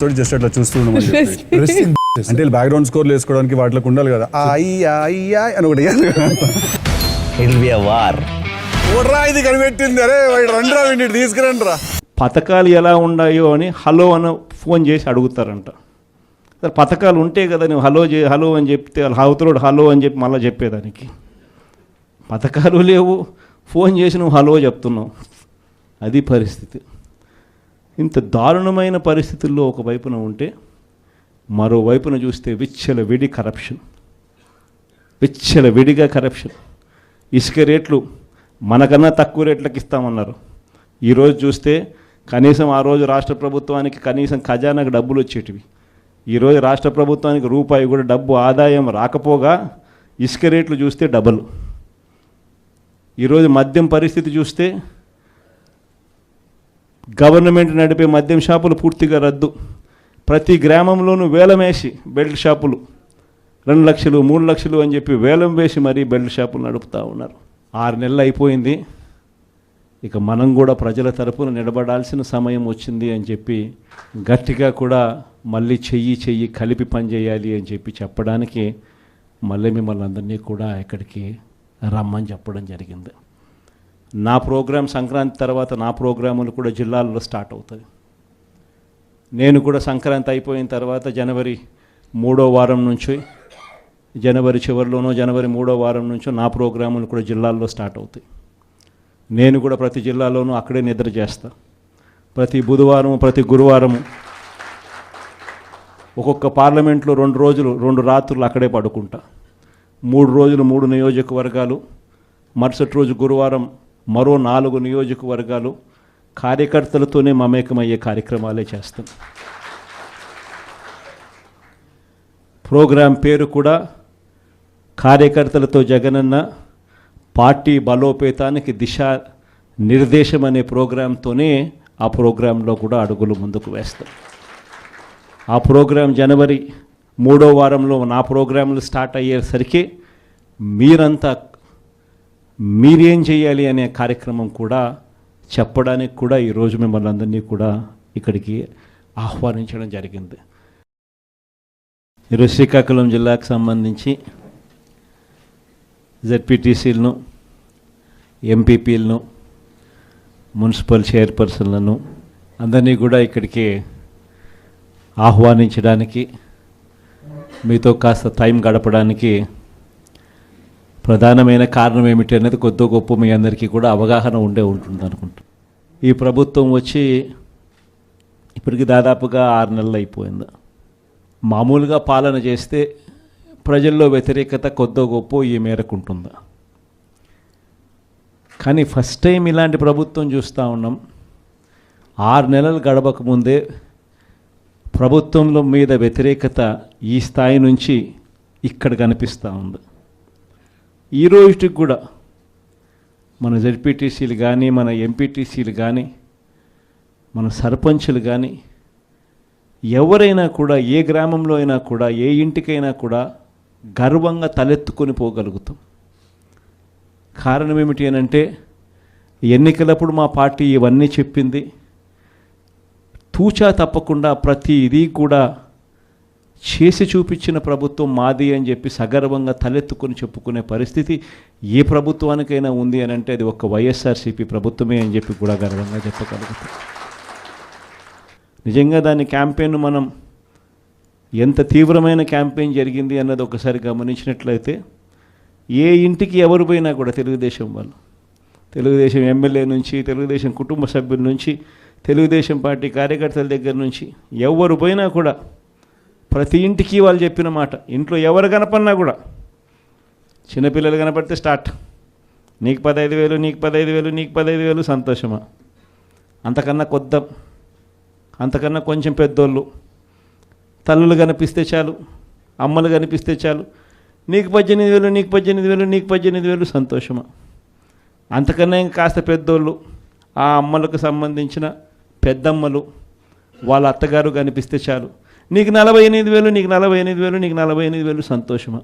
Just అట్లా చూస్తున్నాం అంటే బ్యాక్గ్రౌండ్ స్కోర్లు వేసుకోవడానికి వాటికి ఉండాలి కదా అని ఒకటి ఇది కనిపెట్టింది. అరే రండిరా వీటిని తీసుకురండి రా. పథకాలు ఎలా ఉన్నాయో అని హలో అని ఫోన్ చేసి అడుగుతారంట. పథకాలు ఉంటే కదా నువ్వు హలో అని చెప్తే అవతలోడు హలో అని చెప్పి మళ్ళీ చెప్పేదానికి. పథకాలు లేవు, ఫోన్ చేసి నువ్వు హలో చెప్తున్నావు. అది పరిస్థితి. ఇంత దారుణమైన పరిస్థితుల్లో ఒకవైపున ఉంటే మరోవైపున చూస్తే విచ్చలవిడిగా కరప్షన్. ఇసుక రేట్లు మనకన్నా తక్కువ రేట్లకు ఇస్తామన్నారు. ఈరోజు చూస్తే కనీసం ఆ రోజు రాష్ట్ర ప్రభుత్వానికి కనీసం ఖజానాకు డబ్బులు వచ్చేటివి. ఈరోజు రాష్ట్ర ప్రభుత్వానికి రూపాయి కూడా డబ్బు ఆదాయం రాకపోగా ఇసుక రేట్లు చూస్తే డబల్. ఈరోజు మద్యం పరిస్థితి చూస్తే గవర్నమెంట్ నడిపే మద్యం షాపులు పూర్తిగా రద్దు. ప్రతి గ్రామంలోనూ వేలం వేసి బెల్ట్ షాపులు 2 లక్షలు 3 లక్షలు అని చెప్పి వేలం వేసి మరీ బెల్ట్ షాపులు నడుపుతూ ఉన్నారు. 6 నెలలు అయిపోయింది. ఇక మనం కూడా ప్రజల తరపున నిలబడాల్సిన సమయం వచ్చింది అని చెప్పి గట్టిగా కూడా మళ్ళీ చెయ్యి కలిపి పనిచేయాలి అని చెప్పి చెప్పడానికి మళ్ళీ మిమ్మల్ని అందరినీ కూడా ఇక్కడికి రమ్మని చెప్పడం జరిగింది. నా ప్రోగ్రాం సంక్రాంతి తర్వాత నా ప్రోగ్రాములు కూడా జిల్లాల్లో స్టార్ట్ అవుతాయి. నేను కూడా సంక్రాంతి అయిపోయిన తర్వాత జనవరి 3వ వారం నుంచి జనవరి చివరిలోనో జనవరి 3వ వారం నుంచో నా ప్రోగ్రాములు కూడా జిల్లాల్లో స్టార్ట్ అవుతాయి. నేను కూడా ప్రతి జిల్లాలోనూ అక్కడే నిద్ర చేస్తా. ప్రతి బుధవారం ప్రతి గురువారము ఒక్కొక్క పార్లమెంట్లో 2 రోజులు 2 రాత్రులు అక్కడే పడుకుంటా. 3 రోజులు 3 నియోజకవర్గాలు, మరుసటి రోజు గురువారం మరో 4 నియోజకవర్గాలు కార్యకర్తలతోనే మమేకమయ్యే కార్యక్రమాలే చేస్తాం. ప్రోగ్రాం పేరు కూడా కార్యకర్తలతో జగనన్న పార్టీ బలోపేతానికి దిశా నిర్దేశం అనే ప్రోగ్రాంతోనే ఆ ప్రోగ్రాంలో కూడా అడుగులు ముందుకు వేస్తాం. ఆ ప్రోగ్రాం జనవరి 3వ వారంలో నా ప్రోగ్రాంలు స్టార్ట్ అయ్యేసరికి మీరేం చేయాలి అనే కార్యక్రమం కూడా చెప్పడానికి కూడా ఈరోజు మిమ్మల్ని అందరినీ కూడా ఇక్కడికి ఆహ్వానించడం జరిగింది. ఈరోజు శ్రీకాకుళం జిల్లాకు సంబంధించి జెడ్పీటీసీలను, ఎంపీపీలను, మున్సిపల్ చైర్పర్సన్లను అందరినీ కూడా ఇక్కడికి ఆహ్వానించడానికి, మీతో కాస్త టైం గడపడానికి ప్రధానమైన కారణం ఏమిటి అనేది కొద్ది గొప్ప మీ అందరికీ కూడా అవగాహన ఉంటుంది అనుకుంటా. ఈ ప్రభుత్వం వచ్చి ఇప్పటికి దాదాపుగా 6 నెలలు అయిపోయింది. మామూలుగా పాలన చేస్తే ప్రజల్లో వ్యతిరేకత కొద్ది గొప్ప ఈ మేరకు ఉంటుందా? కానీ ఫస్ట్ టైం ఇలాంటి ప్రభుత్వం చూస్తూ ఉన్నాం. 6 నెలలు గడవక ముందే ప్రభుత్వంలో మీద వ్యతిరేకత ఈ స్థాయి నుంచి ఇక్కడ కనిపిస్తూ ఉంది. ఈ రోజుకి కూడా మన జెడ్పీటీసీలు కానీ, మన ఎంపీటీసీలు కానీ, మన సర్పంచులు కానీ ఎవరైనా కూడా ఏ గ్రామంలో అయినా కూడా ఏ ఇంటికైనా కూడా గర్వంగా తలెత్తుకొని పోగలుగుతాం. కారణం ఏమిటి అనంటే ఎన్నికలప్పుడు మా పార్టీ ఇవన్నీ చెప్పింది. తూచా తప్పకుండా ప్రతిదీ కూడా చేసి చూపించిన ప్రభుత్వం మాది అని చెప్పి సగర్వంగా తలెత్తుకొని చెప్పుకునే పరిస్థితి ఏ ప్రభుత్వానికైనా ఉంది అని అంటే అది ఒక వైఎస్ఆర్సీపీ ప్రభుత్వమే అని చెప్పి కూడా గర్వంగా చెప్పగలుగుతాం. నిజంగా దాని క్యాంపెయిన్ మనం ఎంత తీవ్రమైన క్యాంపెయిన్ జరిగింది అన్నది ఒకసారి గమనించినట్లయితే ఏ ఇంటికి ఎవరు పోయినా కూడా తెలుగుదేశం వాళ్ళు, తెలుగుదేశం ఎమ్మెల్యే నుంచి, తెలుగుదేశం కుటుంబ సభ్యుల నుంచి, తెలుగుదేశం పార్టీ కార్యకర్తల దగ్గర నుంచి ఎవరు పోయినా కూడా ప్రతి ఇంటికి వాళ్ళు చెప్పిన మాట, ఇంట్లో ఎవరు కనపడినా కూడా చిన్నపిల్లలు కనపడితే స్టార్ట్, నీకు 15,000, నీకు 15,000, నీకు 15,000, సంతోషమా? అంతకన్నా కొంచెం పెద్దోళ్ళు, తల్లులు కనిపిస్తే చాలు, అమ్మలు కనిపిస్తే చాలు, నీకు 18,000, నీకు 18,000, నీకు 18,000, సంతోషమా? అంతకన్నా ఇంకా కాస్త పెద్దోళ్ళు, ఆ అమ్మలకు సంబంధించిన పెద్దమ్మలు, వాళ్ళ అత్తగారు కనిపిస్తే చాలు, నీకు 48,000, నీకు 48,000, నీకు 48,000, సంతోషమా?